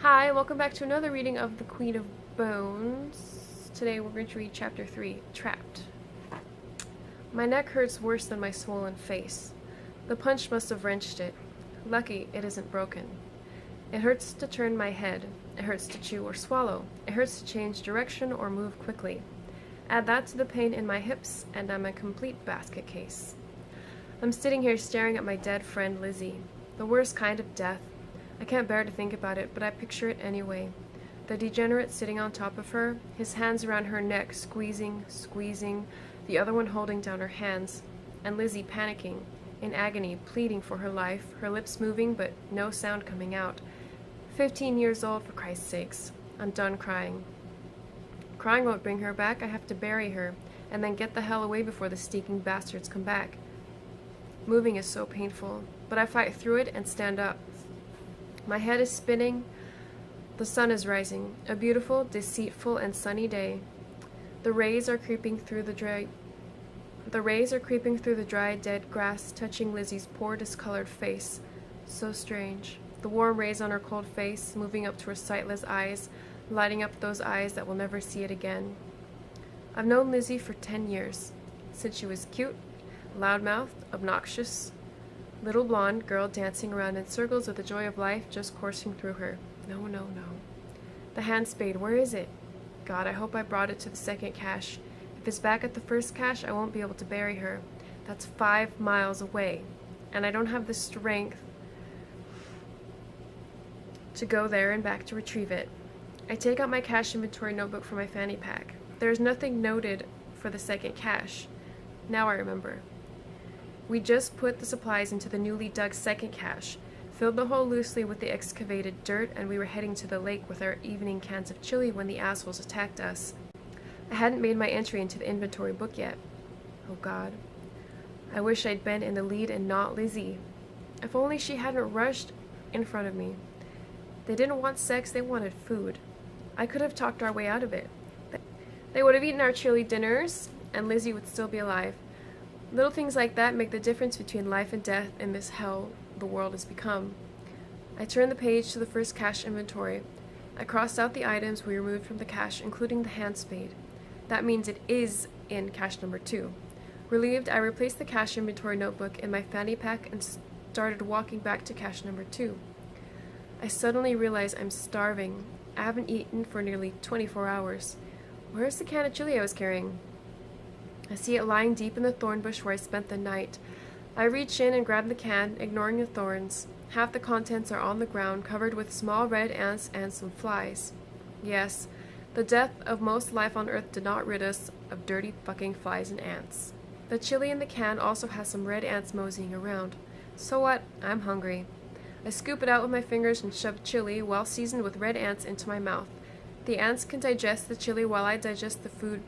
Hi, welcome back to another reading of The Queen of Bones. Today we're going to read Chapter 3, Trapped. My neck hurts worse than my swollen face. The punch must have wrenched it. Lucky it isn't broken. It hurts to turn my head. It hurts to chew or swallow. It hurts to change direction or move quickly. Add that to the pain in my hips, and I'm a complete basket case. I'm sitting here staring at my dead friend Lizzie. The worst kind of death. I can't bear to think about it, but I picture it anyway. The degenerate sitting on top of her, his hands around her neck, squeezing, the other one holding down her hands, and Lizzie panicking, in agony, pleading for her life, her lips moving but no sound coming out. 15 years old, for Christ's sakes. I'm done crying. Crying won't bring her back. I have to bury her, and then get the hell away before the sneaking bastards come back. Moving is so painful, but I fight through it and stand up. My head is spinning. The sun is rising. A beautiful, deceitful, and sunny day. The rays are creeping through the dry, dead grass, touching Lizzie's poor, discolored face. So strange. The warm rays on her cold face, moving up to her sightless eyes, lighting up those eyes that will never see it again. I've known Lizzie for 10 years, since she was cute, loudmouthed, obnoxious, little blonde girl dancing around in circles with the joy of life just coursing through her. No. The hand spade, where is it? God, I hope I brought it to the second cache. If it's back at the first cache, I won't be able to bury her. That's 5 miles away, and I don't have the strength to go there and back to retrieve it. I take out my cache inventory notebook from my fanny pack. There is nothing noted for the second cache. Now I remember. We just put the supplies into the newly dug second cache, filled the hole loosely with the excavated dirt, and we were heading to the lake with our evening cans of chili when the assholes attacked us. I hadn't made my entry into the inventory book yet. Oh God. I wish I'd been in the lead and not Lizzie. If only she hadn't rushed in front of me. They didn't want sex, they wanted food. I could have talked our way out of it. They would have eaten our chili dinners, and Lizzie would still be alive. Little things like that make the difference between life and death in this hell the world has become. I turned the page to the first cache inventory. I crossed out the items we removed from the cache, including the hand spade. That means it is in cache number 2. Relieved, I replaced the cache inventory notebook in my fanny pack and started walking back to cache number 2. I suddenly realize I'm starving. I haven't eaten for nearly 24 hours. Where's the can of chili I was carrying? I see it lying deep in the thorn bush where I spent the night. I reach in and grab the can, ignoring the thorns. Half the contents are on the ground, covered with small red ants and some flies. Yes, the death of most life on Earth did not rid us of dirty fucking flies and ants. The chili in the can also has some red ants moseying around. So what? I'm hungry. I scoop it out with my fingers and shove chili, well seasoned with red ants, into my mouth. The ants can digest the chili while I digest the food.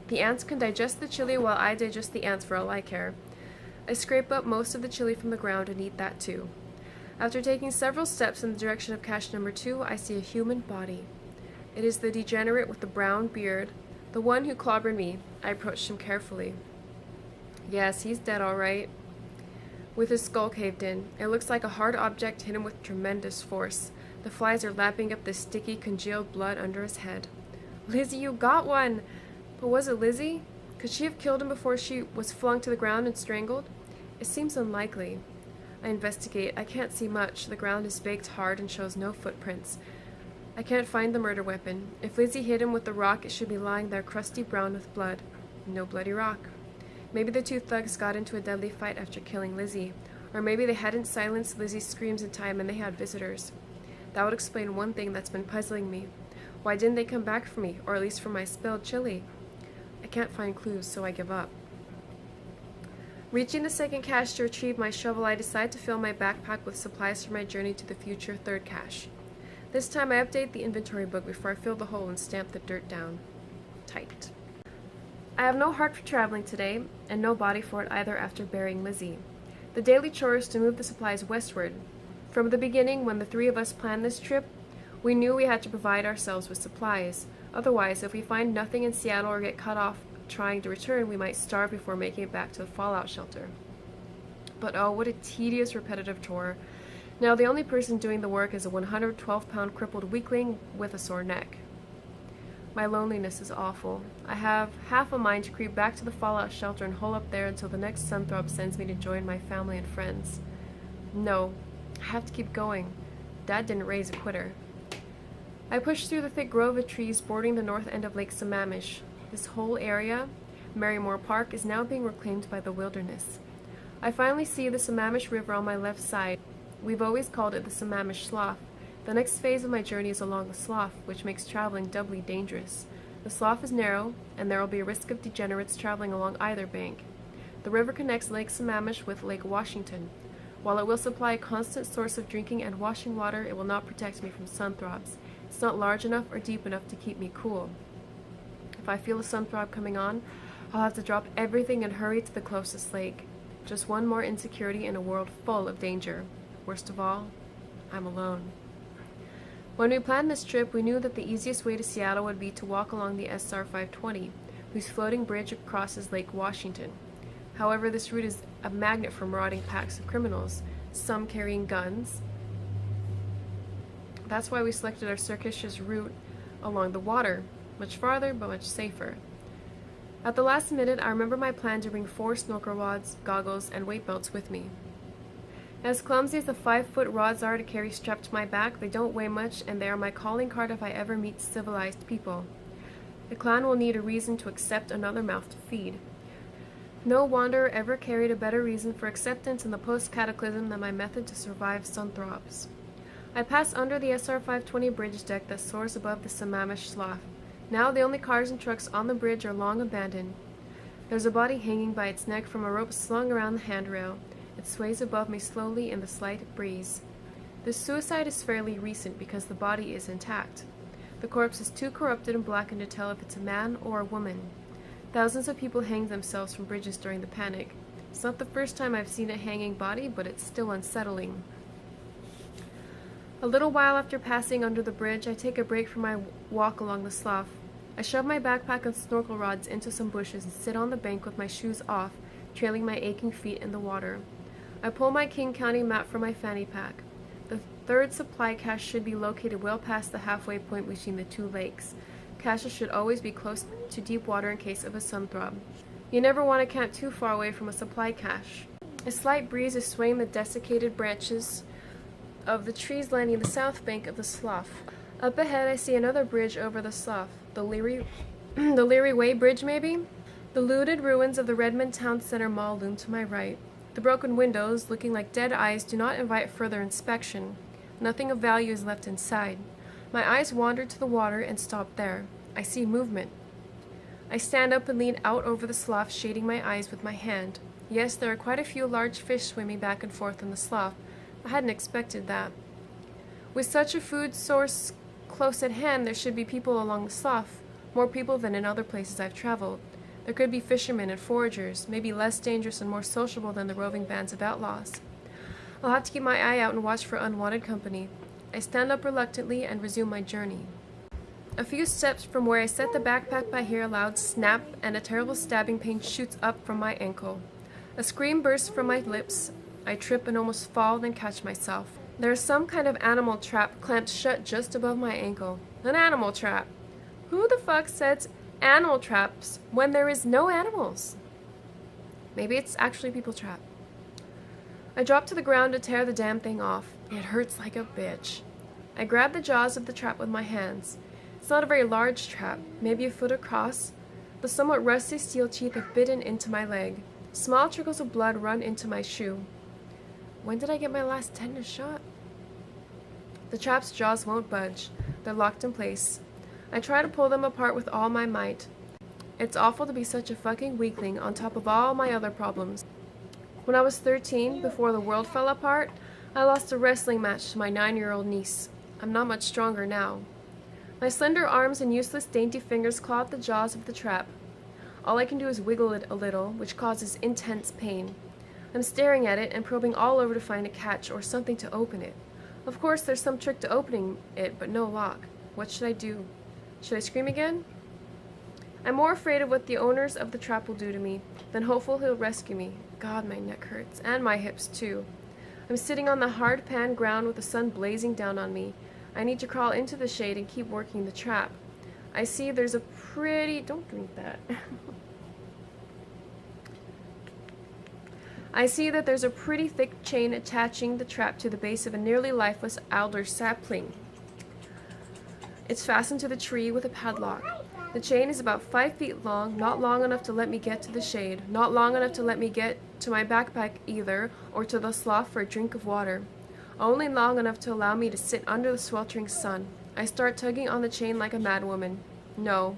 The ants can digest the chili while I digest the ants for all I care. I scrape up most of the chili from the ground and eat that too. After taking several steps in the direction of cache number 2, I see a human body. It is the degenerate with the brown beard, the one who clobbered me. I approached him carefully. Yes, he's dead all right. With his skull caved in, it looks like a hard object hit him with tremendous force. The flies are lapping up the sticky, congealed blood under his head. Lizzie, you got one! But was it Lizzie? Could she have killed him before she was flung to the ground and strangled? It seems unlikely. I investigate. I can't see much. The ground is baked hard and shows no footprints. I can't find the murder weapon. If Lizzie hit him with the rock, it should be lying there crusty brown with blood. No bloody rock. Maybe the two thugs got into a deadly fight after killing Lizzie. Or maybe they hadn't silenced Lizzie's screams in time and they had visitors. That would explain one thing that's been puzzling me. Why didn't they come back for me, or at least for my spilled chili? I can't find clues, so I give up. Reaching the second cache to retrieve my shovel, I decide to fill my backpack with supplies for my journey to the future third cache. This time I update the inventory book before I fill the hole and stamp the dirt down. Tight. I have no heart for traveling today, and no body for it either after burying Lizzie. The daily chore is to move the supplies westward. From the beginning, when the three of us planned this trip, we knew we had to provide ourselves with supplies. Otherwise, if we find nothing in Seattle or get cut off trying to return, we might starve before making it back to the fallout shelter. But oh, what a tedious, repetitive chore. Now the only person doing the work is a 112-pound crippled weakling with a sore neck. My loneliness is awful. I have half a mind to creep back to the fallout shelter and hole up there until the next sun throb sends me to join my family and friends. No, I have to keep going. Dad didn't raise a quitter. I push through the thick grove of trees bordering the north end of Lake Sammamish. This whole area, Merrymore Park, is now being reclaimed by the wilderness. I finally see the Sammamish River on my left side. We've always called it the Sammamish Slough. The next phase of my journey is along the slough, which makes traveling doubly dangerous. The slough is narrow, and there will be a risk of degenerates traveling along either bank. The river connects Lake Sammamish with Lake Washington. While it will supply a constant source of drinking and washing water, it will not protect me from sun throbs. It's not large enough or deep enough to keep me cool. If I feel a sun throb coming on, I'll have to drop everything and hurry to the closest lake. Just one more insecurity in a world full of danger. Worst of all, I'm alone. When we planned this trip, we knew that the easiest way to Seattle would be to walk along the SR 520, whose floating bridge crosses Lake Washington. However, this route is a magnet for marauding packs of criminals, some carrying guns. That's why we selected our circuitous route along the water, much farther but much safer. At the last minute, I remember my plan to bring 4 snorkel rods, goggles, and weight belts with me. As clumsy as the 5-foot rods are to carry strapped to my back, they don't weigh much, and they are my calling card if I ever meet civilized people. The clan will need a reason to accept another mouth to feed. No wanderer ever carried a better reason for acceptance in the post-cataclysm than my method to survive sun throbs. I pass under the SR 520 bridge deck that soars above the Sammamish Slough. Now the only cars and trucks on the bridge are long abandoned. There's a body hanging by its neck from a rope slung around the handrail. It sways above me slowly in the slight breeze. This suicide is fairly recent because the body is intact. The corpse is too corrupted and blackened to tell if it's a man or a woman. Thousands of people hanged themselves from bridges during the panic. It's not the first time I've seen a hanging body, but it's still unsettling. A little while after passing under the bridge, I take a break from my walk along the slough. I shove my backpack and snorkel rods into some bushes and sit on the bank with my shoes off, trailing my aching feet in the water. I pull my King County map from my fanny pack. The third supply cache should be located well past the halfway point between the 2 lakes. Caches should always be close to deep water in case of a sun throb. You never want to camp too far away from a supply cache. A slight breeze is swaying the desiccated branches of the trees lining the south bank of the slough. Up ahead I see another bridge over the slough. The Leary Way Bridge, maybe? The looted ruins of the Redmond Town Center Mall loom to my right. The broken windows, looking like dead eyes, do not invite further inspection. Nothing of value is left inside. My eyes wander to the water and stop there. I see movement. I stand up and lean out over the slough, shading my eyes with my hand. Yes, there are quite a few large fish swimming back and forth in the slough. I hadn't expected that. With such a food source close at hand, there should be people along the slough, more people than in other places I've traveled. There could be fishermen and foragers, maybe less dangerous and more sociable than the roving bands of outlaws. I'll have to keep my eye out and watch for unwanted company. I stand up reluctantly and resume my journey. A few steps from where I set the backpack, I hear a loud snap, and a terrible stabbing pain shoots up from my ankle. A scream bursts from my lips. I trip and almost fall, then catch myself. There is some kind of animal trap clamped shut just above my ankle. An animal trap. Who the fuck sets animal traps when there is no animals? Maybe it's actually people trap. I drop to the ground to tear the damn thing off. It hurts like a bitch. I grab the jaws of the trap with my hands. It's not a very large trap, maybe a foot across. The somewhat rusty steel teeth have bitten into my leg. Small trickles of blood run into my shoe. When did I get my last tetanus shot? The trap's jaws won't budge. They're locked in place. I try to pull them apart with all my might. It's awful to be such a fucking weakling on top of all my other problems. When I was 13, before the world fell apart, I lost a wrestling match to my 9-year-old niece. I'm not much stronger now. My slender arms and useless dainty fingers claw at the jaws of the trap. All I can do is wiggle it a little, which causes intense pain. I'm staring at it and probing all over to find a catch or something to open it. Of course, there's some trick to opening it, but no lock. What should I do? Should I scream again? I'm more afraid of what the owners of the trap will do to me than hopeful he'll rescue me. God, my neck hurts, and my hips too. I'm sitting on the hard pan ground with the sun blazing down on me. I need to crawl into the shade and keep working the trap. I see there's a pretty... Don't drink that. I see that there's a pretty thick chain attaching the trap to the base of a nearly lifeless alder sapling. It's fastened to the tree with a padlock. The chain is about 5 feet long, not long enough to let me get to the shade, not long enough to let me get to my backpack either, or to the slough for a drink of water. Only long enough to allow me to sit under the sweltering sun. I start tugging on the chain like a madwoman. No,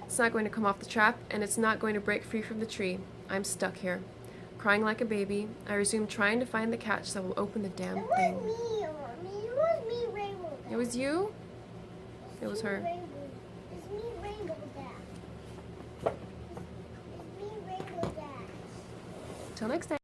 it's not going to come off the trap, and it's not going to break free from the tree. I'm stuck here. Crying like a baby, I resume trying to find the catch that will open the damn thing. It was me, Rainbow. It was you? It was her. It's me, Rainbow Dash. It's me, Rainbow Dash. Till next time.